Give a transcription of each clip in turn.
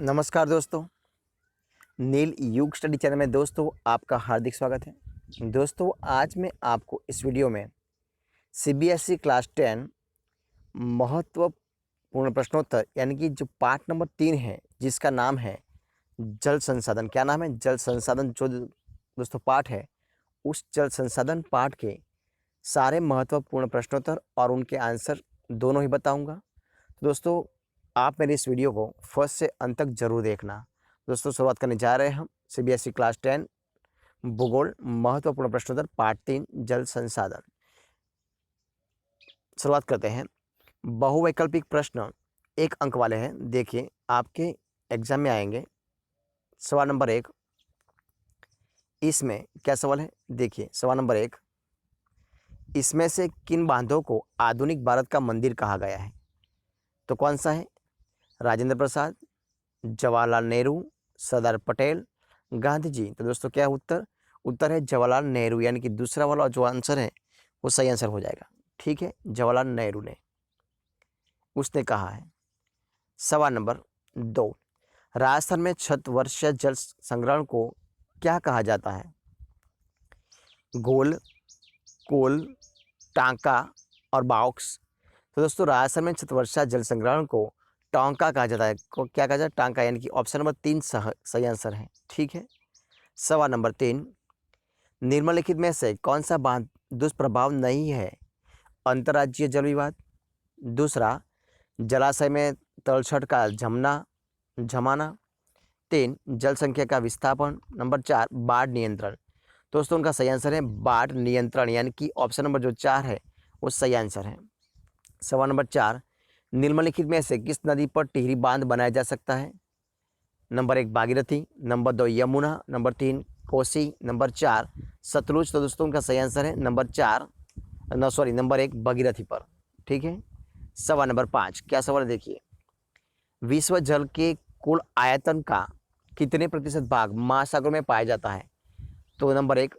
नमस्कार दोस्तों, नील युग स्टडी चैनल में दोस्तों आपका हार्दिक स्वागत है। दोस्तों आज मैं आपको इस वीडियो में सीबीएसई क्लास 10 महत्वपूर्ण प्रश्नोत्तर यानी कि जो पार्ट नंबर 3 है जिसका नाम है जल संसाधन। क्या नाम है? जल संसाधन। जो दोस्तों पाठ है उस जल संसाधन पाठ के सारे महत्वपूर्ण प्रश्नोत्तर और उनके आंसर दोनों ही बताऊंगा। तो दोस्तों आप मेरे इस वीडियो को फर्स्ट से अंत तक जरूर देखना। दोस्तों शुरुआत करने जा रहे हैं हम सीबीएसई क्लास 10 भूगोल महत्वपूर्ण प्रश्नोत्तर पार्ट 3 जल संसाधन। शुरुआत करते हैं। बहुवैकल्पिक प्रश्न 1 अंक वाले हैं। देखिए आपके एग्जाम में आएंगे। सवाल नंबर 1, इसमें क्या सवाल है? देखिए सवाल नंबर 1, इसमें से किन बांधों को आधुनिक भारत का मंदिर कहा गया है? तो कौन सा है? राजेंद्र प्रसाद, जवाहरलाल नेहरू, सरदार पटेल, गांधी जी। तो दोस्तों क्या है उत्तर? उत्तर है जवाहरलाल नेहरू, यानी कि दूसरा वाला जो आंसर है वो सही आंसर हो जाएगा। ठीक है, जवाहरलाल नेहरू ने उसने कहा है। सवाल नंबर 2, राजस्थान में 6 वर्षीय जल संग्रहण को क्या कहा जाता है? गोल, कोल, टांका और बॉक्स। तो दोस्तों राजस्थान में 6 वर्षीय जल संग्रहण को टांका कहा जाता है। क्या कहा जाता है? टांका, यानी कि ऑप्शन नंबर 3 सही आंसर है। ठीक है। सवाल नंबर 3, निम्नलिखित में से कौन सा बांध दुष्प्रभाव नहीं है? अंतर्राज्यीय जल विवाद, दूसरा जलाशय में तलछट का जमाना, 3 जल संख्या का विस्थापन, नंबर 4 बाढ़ नियंत्रण। दोस्तों उनका सही आंसर है बाढ़ नियंत्रण, यानी कि ऑप्शन नंबर जो 4 है वो सही आंसर है। सवाल नंबर 4, निम्नलिखित में से किस नदी पर टिहरी बांध बनाया जा सकता है? Number 1 Bhagirathi, number 2 Yamuna, number 3 Kosi, number 4 Sutlej. तो दोस्तों उनका सही आंसर है नंबर 1 भागीरथी पर। ठीक है। सवाल नंबर 5, क्या सवाल है? देखिए विश्व जल के कुल आयतन का कितने प्रतिशत भाग महासागर में पाया जाता है? तो नंबर 1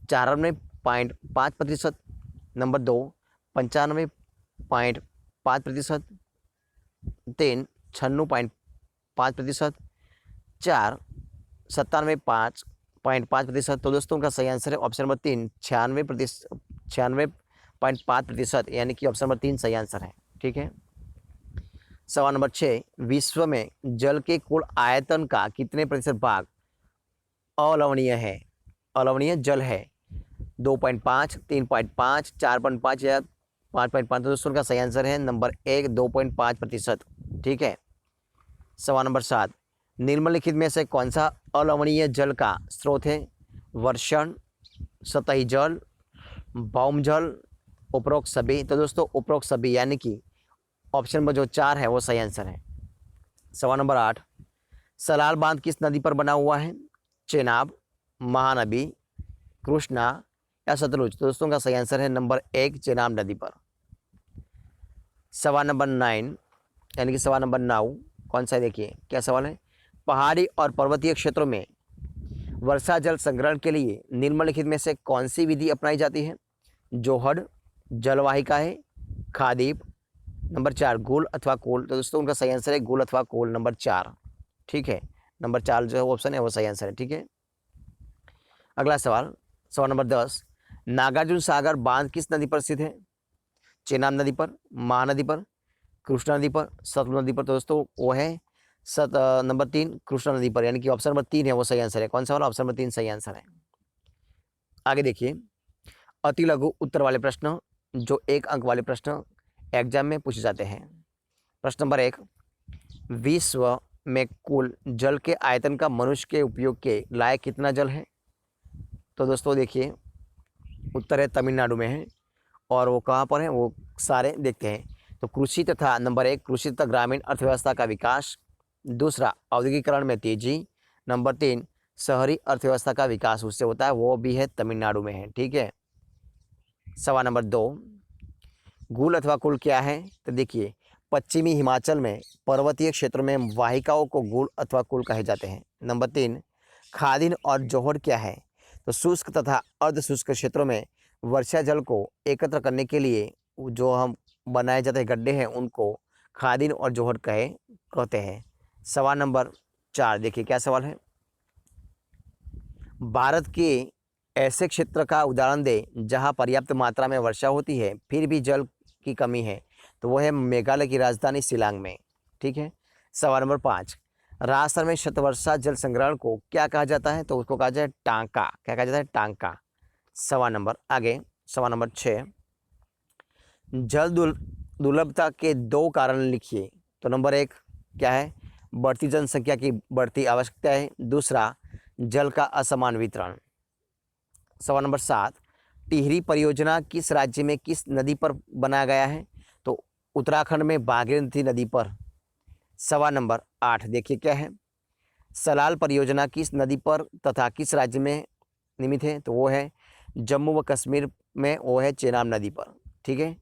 94.5%, नंबर 2 95.5%, 3 96.5%, 4 97.5%। तो दोस्तों उनका सही आंसर है ऑप्शन नंबर 3 96.5%, यानी कि ऑप्शन नंबर 3 सही आंसर है। ठीक है। सवाल नंबर 6, विश्व में जल के कुल आयतन का कितने प्रतिशत भाग अलवणीय है? अलवणीय जल है 2.5, 3.5, 4.5 या 5.5। तो दोस्तों का सही आंसर है नंबर 1 2.5%। ठीक है। सवाल नंबर 7, निम्नलिखित में से कौन सा अलवणीय जल का स्रोत है? वर्षण, सतही जल, भौम जल, उपरोक्त सभी। तो दोस्तों उपरोक्त सभी, यानी कि ऑप्शन नंबर जो 4 है वो सही आंसर है। सवाल नंबर 8, सलाल बांध किस नदी पर बना हुआ है? चेनाब, महानदी, कृष्णा या सतलुज। तो दोस्तों का सही आंसर है नंबर 1 चेनाब नदी पर। सवाल नंबर 9, यानी कि सवाल नंबर 9 कौन सा है? देखिए क्या सवाल है। पहाड़ी और पर्वतीय क्षेत्रों में वर्षा जल संग्रहण के लिए निम्नलिखित में से कौन सी विधि अपनाई जाती है? जोहड़, जलवाहिका है, खादीप, नंबर 4 गोल अथवा कोल। तो दोस्तों उनका सही आंसर है गोल अथवा कोल, नंबर 4। ठीक है, नंबर 4 जो ऑप्शन है वो सही आंसर है। ठीक है। अगला सवाल, सवाल नंबर 10, नागार्जुन सागर बांध किस नदी पर स्थित है? चेनाब नदी पर, महानदी पर, कृष्णा नदी पर, सतलुज नदी पर। तो दोस्तों वो है नंबर 3 कृष्णा नदी पर, यानी कि ऑप्शन नंबर 3 है वो सही आंसर है। कौन सा वाला? ऑप्शन नंबर 3 सही आंसर है। आगे देखिए अति लघु उत्तर वाले प्रश्न, जो 1 अंक वाले प्रश्न एग्जाम में पूछे जाते हैं। प्रश्न नंबर 1, विश्व में कुल जल के आयतन का मनुष्य के उपयोग के लायक कितना जल है? तो दोस्तों देखिए उत्तर है तमिलनाडु में है। और वो कहाँ पर है वो सारे देखते हैं। तो कृषि तथा नंबर 1 कृषि तथा ग्रामीण अर्थव्यवस्था का विकास, दूसरा औद्योगिकरण में तेजी, नंबर 3 शहरी अर्थव्यवस्था का विकास उससे होता है, वो भी है तमिलनाडु में है। ठीक है। सवाल नंबर 2, गुल अथवा कुल क्या है? तो देखिए पश्चिमी हिमाचल में पर्वतीय क्षेत्रों में वाहिकाओं को गुल अथवा कुल कहे जाते हैं। नंबर 3 खादीन और जोहड़ क्या है? तो शुष्क तथा अर्ध शुष्क क्षेत्रों में वर्षा जल को एकत्र करने के लिए जो हम बनाए जाते हैं गड्ढे हैं उनको खादीन और जोहड़ कहते हैं। सवाल नंबर 4 देखिए क्या सवाल है। भारत के ऐसे क्षेत्र का उदाहरण दें जहां पर्याप्त मात्रा में वर्षा होती है फिर भी जल की कमी है। तो वो है मेघालय की राजधानी शिलांग में। ठीक है। सवाल नंबर 5, राजस्थान में शतवर्षा जल संग्रहण को क्या कहा जाता है? तो उसको कहा जाता है टांका। क्या कहा जाता है? टांका। सवाल नंबर आगे, सवाल नंबर 6, जल दुर्लभता के 2 कारण लिखिए। तो नंबर 1 क्या है? बढ़ती जनसंख्या की बढ़ती आवश्यकता है। दूसरा, जल का असमान वितरण। सवाल नंबर 7, टिहरी परियोजना किस राज्य में किस नदी पर बनाया गया है? तो उत्तराखंड में भागीरथी नदी पर। सवाल नंबर 8 देखिए क्या है? सलाल परियोजना किस नदी पर तथा किस राज्य में निर्मित है? तो वो है जम्मू व कश्मीर में, वो है चेनाब नदी पर। ठीक है।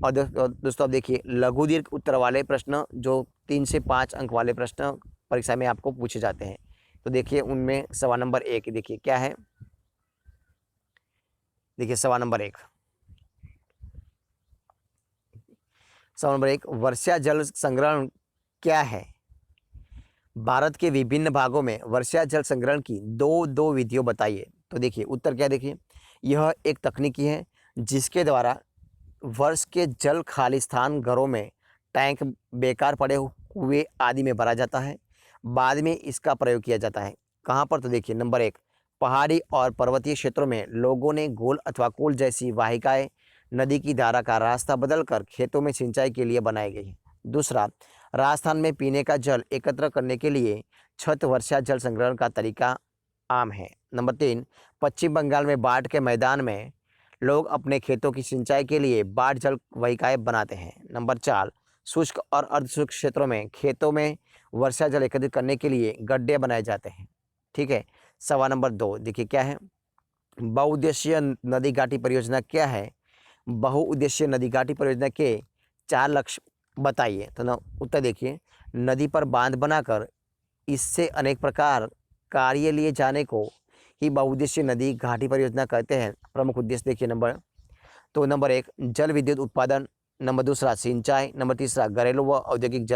और दोस्तों अब देखिए लघु दीर्घ उत्तर वाले प्रश्न जो 3 से 5 अंक वाले प्रश्न परीक्षा में आपको पूछे जाते हैं। तो देखिए उनमें सवाल नंबर 1 देखिए क्या है। देखिए सवाल नंबर 1, सवाल नंबर 1, वर्षा जल संग्रहण क्या है? भारत के विभिन्न भागों में वर्षा जल संग्रहण की दो विधियों बताइए। तो देखिए उत्तर क्या, देखिए यह एक तकनीकी है जिसके द्वारा वर्ष के जल खाली स्थान, घरों में टैंक बेकार पड़े हुए आदि में भरा जाता है। बाद में इसका प्रयोग किया जाता है। कहाँ पर? तो देखिए नंबर 1, पहाड़ी और पर्वतीय क्षेत्रों में लोगों ने गोल अथवा कुल जैसी वाहिकाएं नदी की धारा का रास्ता बदलकर खेतों में सिंचाई के लिए बनाई गई। दूसरा, राजस्थान में पीने का जल एकत्र करने के लिए छत वर्षा जल संग्रहण का तरीका आम है। नंबर 3, पश्चिम बंगाल में बाढ़ के मैदान में लोग अपने खेतों की सिंचाई के लिए बाढ़ जल वाहिकाएं बनाते हैं। नंबर 4, शुष्क और अर्धशुष्क क्षेत्रों में खेतों में वर्षा जल एकत्रित करने के लिए गड्ढे बनाए जाते हैं। ठीक है। सवाल नंबर 2 देखिए क्या है? बहुउद्देशीय नदी घाटी परियोजना क्या है? बहुउद्देशीय नदी घाटी परियोजना के 4 लक्ष्य बताइए। तो ना उत्तर देखिए, नदी पर बांध बनाकर इससे अनेक प्रकार कार्य लिए जाने को ही बहुउद्देशीय नदी घाटी परियोजना कहते हैं। प्रमुख उद्देश्य देखिए नंबर 1 जल विद्युत उत्पादन, नंबर 2 सिंचाई, नंबर 3 घरेलू व औद्योगिक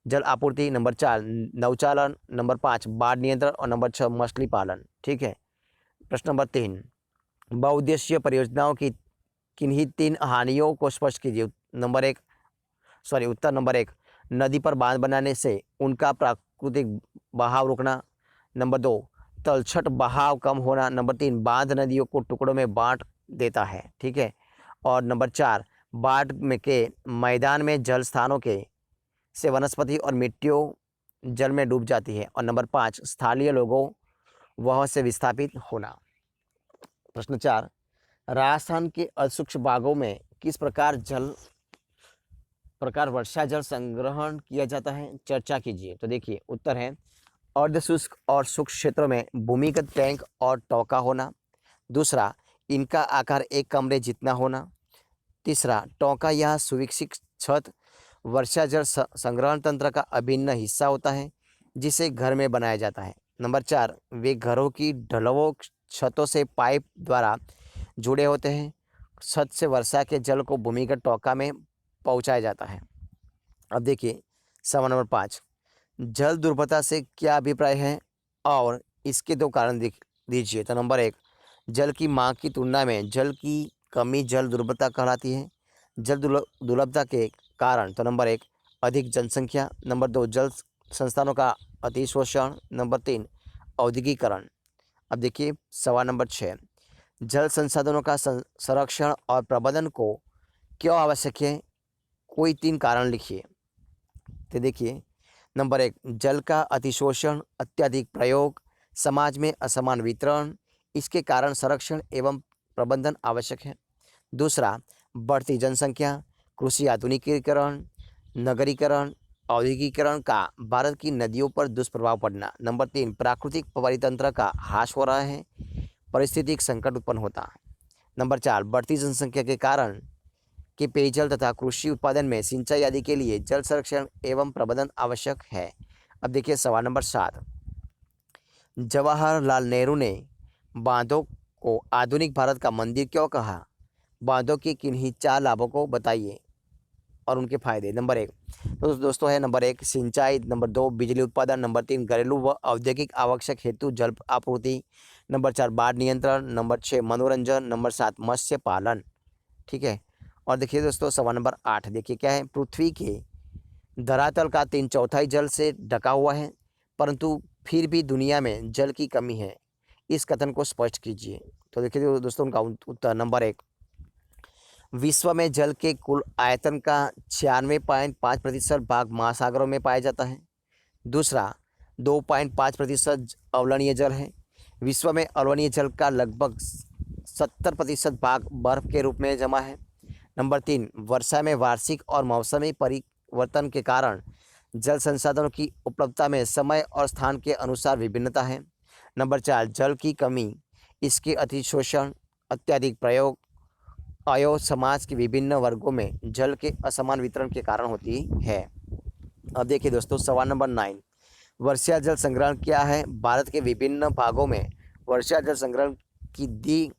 जल आपूर्ति, नंबर 4 नौचालन, नंबर 5 बाढ़ नियंत्रण और नंबर 6 मछली पालन। ठीक है। प्रश्न नंबर 3, बहुउद्देशीय परियोजनाओं की किन्हीं 3 हानियों को स्पष्ट कीजिए। उत्तर नंबर 1, नदी पर बांध बनाने से उनका प्राकृतिक बहाव रुकना। नंबर 2, तलछट बहाव कम होना। नंबर 3, बांध नदियों को टुकड़ों में बांट देता है। ठीक है। और नंबर 4, बाढ़ में के मैदान में जल स्थानों के से वनस्पति और मिट्टियों जल में डूब जाती है। और नंबर 5, स्थानीय लोगों वह से विस्थापित होना। प्रश्न 4, राजस्थान के अशुष्क भागों में किस प्रकार वर्षा जल संग्रहण किया जाता है? चर्चा कीजिए। तो देखिए उत्तर है अर्धशुष्क और शुष्क क्षेत्रों में भूमिगत टैंक और टोका होना। दूसरा, इनका आकार एक कमरे जितना होना। तीसरा, टोका या सुविकसित छत वर्षा जल संग्रहण तंत्र का अभिन्न हिस्सा होता है जिसे घर में बनाया जाता है। नंबर 4, वे घरों की ढलवों छतों से पाइप द्वारा जुड़े होते हैं। छत से वर्षा के जल को भूमिगत टोका में पहुंचाया जाता है। अब देखिए सवाल नंबर 5, जल दुर्लभता से क्या अभिप्राय है और इसके 2 कारण दीजिए। तो नंबर 1, जल की मांग की तुलना में जल की कमी जल दुर्लभता कहलाती है। जल दुर्लभता के कारण तो नंबर 1, अधिक जनसंख्या। नंबर 2, जल संस्थानों का अतिशोषण। नंबर 3, औद्योगिकरण। अब देखिए सवाल नंबर 6, जल संसाधनों का संरक्षण और प्रबंधन को क्यों आवश्यक है? कोई 3 कारण लिखिए। तो देखिए नंबर 1, जल का अतिशोषण, अत्यधिक प्रयोग, समाज में असमान वितरण, इसके कारण संरक्षण एवं प्रबंधन आवश्यक है। दूसरा, बढ़ती जनसंख्या, कृषि आधुनिकीकरण, नगरीकरण, औद्योगिकरण का भारत की नदियों पर दुष्प्रभाव पड़ना। नंबर 3, प्राकृतिक परितंत्र का ह्रास हो रहा है, पारिस्थितिक संकट उत्पन्न होता। नंबर 4, बढ़ती जनसंख्या के कारण कि पेयजल तथा कृषि उत्पादन में सिंचाई आदि के लिए जल संरक्षण एवं प्रबंधन आवश्यक है। अब देखिए सवाल नंबर 7, जवाहरलाल नेहरू ने बांधों को आधुनिक भारत का मंदिर क्यों कहा? बांधों के किन्हीं 4 लाभों को बताइए। और उनके फायदे। नंबर 1 तो दोस्तों है नंबर 1 सिंचाई, नंबर 2 बिजली उत्पादन, नंबर 3 घरेलू व औद्योगिक आवश्यक हेतु जल आपूर्ति, नंबर 4 बाढ़ नियंत्रण, नंबर 6 मनोरंजन, नंबर 7 मत्स्य पालन। ठीक है। और देखिए दोस्तों सवाल नंबर 8 देखिए क्या है, पृथ्वी के धरातल का 3/4 जल से ढका हुआ है, परंतु फिर भी दुनिया में जल की कमी है, इस कथन को स्पष्ट कीजिए। तो देखिए दोस्तों उनका उत्तर नंबर 1 विश्व में जल के कुल आयतन का 96.5% भाग महासागरों में पाया जाता है। दूसरा 2.5% अवलनीय जल है। विश्व में अवलनीय जल का लगभग 70% भाग बर्फ के रूप में जमा है। नंबर 3 वर्षा में वार्षिक और मौसमी परिवर्तन के कारण जल संसाधनों की उपलब्धता में समय और स्थान के अनुसार विभिन्नता है। नंबर 4 जल की कमी, इसके अतिशोषण, अत्यधिक प्रयोग, आयो समाज के विभिन्न वर्गों में जल के असमान वितरण के कारण होती है। अब देखिए दोस्तों सवाल नंबर 9 वर्षा जल संग्रहण क्या है। भारत के विभिन्न भागों में वर्षा जल संग्रहण की दी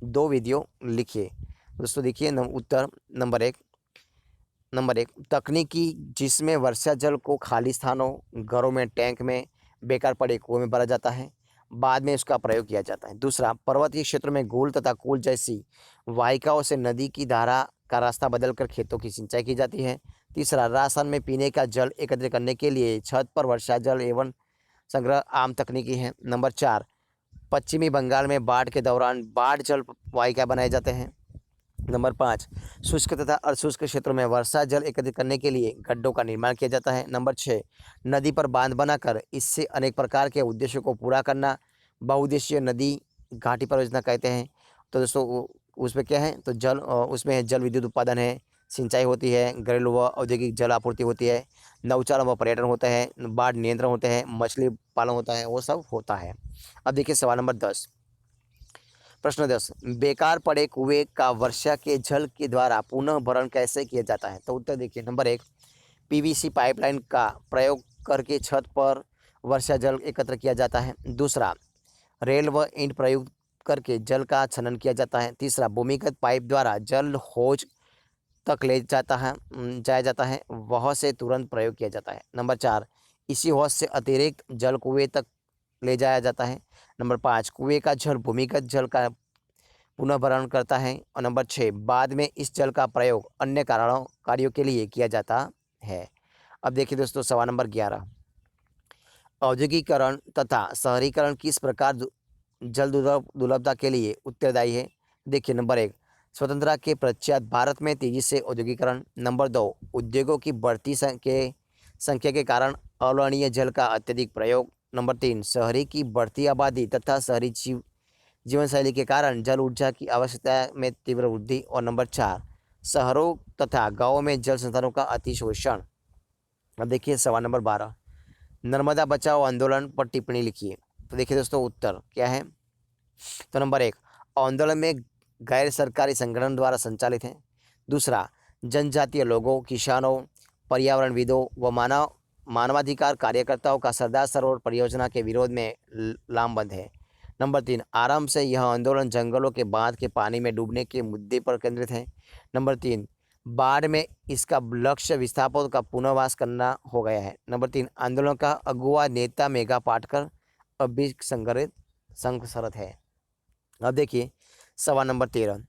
2 विधियों लिखिए। दोस्तों देखिए उत्तर नंबर 1 तकनीकी, जिसमें वर्षा जल को खाली स्थानों, घरों में, टैंक में, बेकार पड़े कुएं में भरा जाता है, बाद में उसका प्रयोग किया जाता है। दूसरा पर्वतीय क्षेत्रों में घूल तथा कूल जैसी वाहिकाओं से नदी की धारा का रास्ता बदलकर खेतों की सिंचाई की जाती है। तीसरा राजस्थान में पीने का जल एकत्र करने के लिए छत पर वर्षा जल एवं संग्रह आम तकनीकी है। नंबर 4 पश्चिमी बंगाल में बाढ़ के दौरान बाढ़ जल वाहिका बनाए जाते हैं। नंबर 5 शुष्क तथा अशुष्क क्षेत्रों में वर्षा जल एकत्रित करने के लिए गड्ढों का निर्माण किया जाता है। नंबर 6 नदी पर बांध बनाकर इससे अनेक प्रकार के उद्देश्यों को पूरा करना बहुउद्देशीय नदी घाटी परियोजना कहते हैं। तो दोस्तों उसमें क्या है, तो उसमें जल विद्युत उत्पादन है, सिंचाई होती है, घरेलू व औद्योगिक जल आपूर्ति होती है, नौचालन व पर्यटन होता है, बाढ़ नियंत्रण होते हैं, मछली पालन होता है, वो सब होता है। अब देखिए सवाल नंबर 10 प्रश्न 10 बेकार पड़े कुएं का वर्षा के जल के द्वारा पुनः भरण कैसे किया जाता है। तो उत्तर देखिए नंबर 1 पीवीसी पाइपलाइन का प्रयोग करके छत पर वर्षा जल एकत्र किया जाता है। दूसरा रेल व ईंट प्रयुक्त करके जल का छनन किया जाता है। तीसरा भूमिगत पाइप द्वारा जल हौज तक ले जाया जाता है, वह से तुरंत प्रयोग किया जाता है। नंबर 4 इसी हौज से अतिरिक्त जल कुएं तक ले जाया जाता है। नंबर 5 कुएं का जल भूमिगत जल का पुनः भरण करता है। और नंबर 6 बाद में इस जल का प्रयोग अन्य कार्यों के लिए किया जाता है। अब देखिए दोस्तों सवाल नंबर 11 औद्योगिकरण तथा शहरीकरण किस प्रकार जल दुर्लभता के लिए उत्तरदायी है। देखिए नंबर 1 स्वतंत्रता के पश्चात भारत में तेजी से औद्योगिकरण। नंबर 2 उद्योगों की बढ़ती संख्या के कारण अवर्णनीय जल का अत्यधिक प्रयोग। नंबर 3 शहरी की बढ़ती आबादी तथा शहरी जीवन शैली के कारण जल ऊर्जा की आवश्यकता में तीव्र वृद्धि। और नंबर 4 शहरों तथा गाँवों में जल संसाधनों का अतिशोषण। अब देखिए सवाल नंबर 12 नर्मदा बचाओ आंदोलन पर टिप्पणी लिखिए। तो देखिए दोस्तों उत्तर क्या है, तो नंबर 1 आंदोलन में गैर सरकारी संगठन द्वारा संचालित है। दूसरा जनजातीय लोगों, किसानों, पर्यावरणविदों व मानवाधिकार कार्यकर्ताओं का सरदार सरोवर परियोजना के विरोध में लामबंद है। नंबर 3 आरंभ से यह आंदोलन जंगलों के बांध के पानी में डूबने के मुद्दे पर केंद्रित है। नंबर 3 बाढ़ में इसका लक्ष्य विस्थापितों का पुनर्वास करना हो गया है। नंबर 3 आंदोलन का अगुवा नेता मेघा पाटकर अब भी संघर्षरत है। अब देखिए सवाल नंबर 13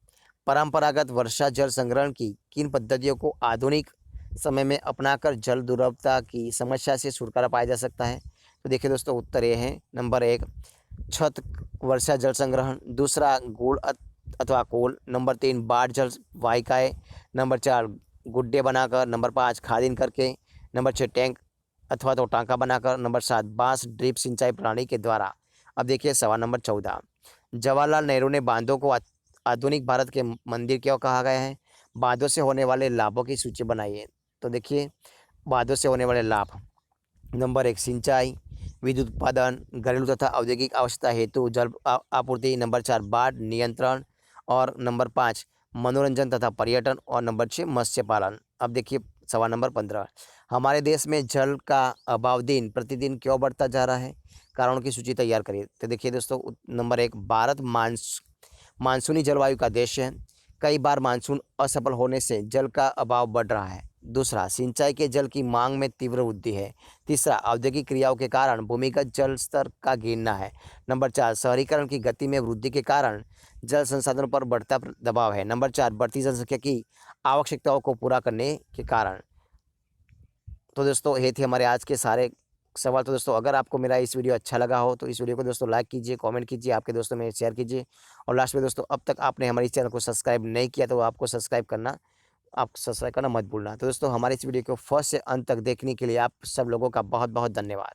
परंपरागत वर्षा जल संग्रहण की किन पद्धतियों को आधुनिक समय में अपनाकर जल दुर्लभता की समस्या से छुटकारा पाया जा सकता है। तो देखिए दोस्तों उत्तर ये है नंबर 1 छत वर्षा जल संग्रहण। दूसरा गुड़ अथवा कोल। नंबर 3 बाढ़ जल वाहिकाएँ। नंबर 4 गुड्डे बनाकर। नंबर 5 खादिन करके। नंबर 6 टैंक अथवा तो टांका बनाकर। नंबर 7 बांस ड्रिप सिंचाई प्रणाली के द्वारा। अब देखिए सवाल नंबर 14 जवाहरलाल नेहरू ने बांधों को आधुनिक भारत के मंदिर क्यों कहा गया है। बांधों से होने वाले लाभों की सूची बनाइए। तो देखिए बांधों से होने वाले लाभ नंबर 1 सिंचाई, विद्युत उत्पादन, घरेलू तथा औद्योगिक आवश्यकता हेतु जल आपूर्ति। नंबर 4 बाढ़ नियंत्रण। और नंबर 5 मनोरंजन तथा पर्यटन। और नंबर 6 मत्स्य पालन। अब देखिए सवाल नंबर 15 हमारे देश में जल का अभाव दिन प्रतिदिन क्यों बढ़ता जा रहा है, कारणों की सूची तैयार करिए। तो देखिए दोस्तों नंबर 1 भारत मानसूनी जलवायु का देश है, कई बार मानसून असफल होने से जल का अभाव बढ़ रहा है। दूसरा, सिंचाई के जल की मांग में तीव्र वृद्धि है। तीसरा, औद्योगिक क्रियाओं के कारण भूमिगत जल स्तर का गिरना है। नंबर 4, शहरीकरण की गति में वृद्धि के कारण जल संसाधनों पर बढ़ता दबाव है। नंबर 4, बढ़ती जनसंख्या की आवश्यकताओं को पूरा करने के कारण। तो दोस्तों, ये थे हमारे आज के सारे सवाल। तो दोस्तों, अगर आपको मेरा इस वीडियो अच्छा लगा हो तो इस वीडियो को दोस्तों लाइक कीजिए, कमेंट कीजिए, आपके दोस्तों में शेयर कीजिए। और लास्ट में दोस्तों, अब तक आपने हमारे इस चैनल को सब्सक्राइब नहीं किया तो आपको सब्सक्राइब करना मत भूलना। तो दोस्तों, हमारे इस वीडियो को फर्स्ट से अंत तक देखने के लिए आप सब लोगों का बहुत बहुत धन्यवाद।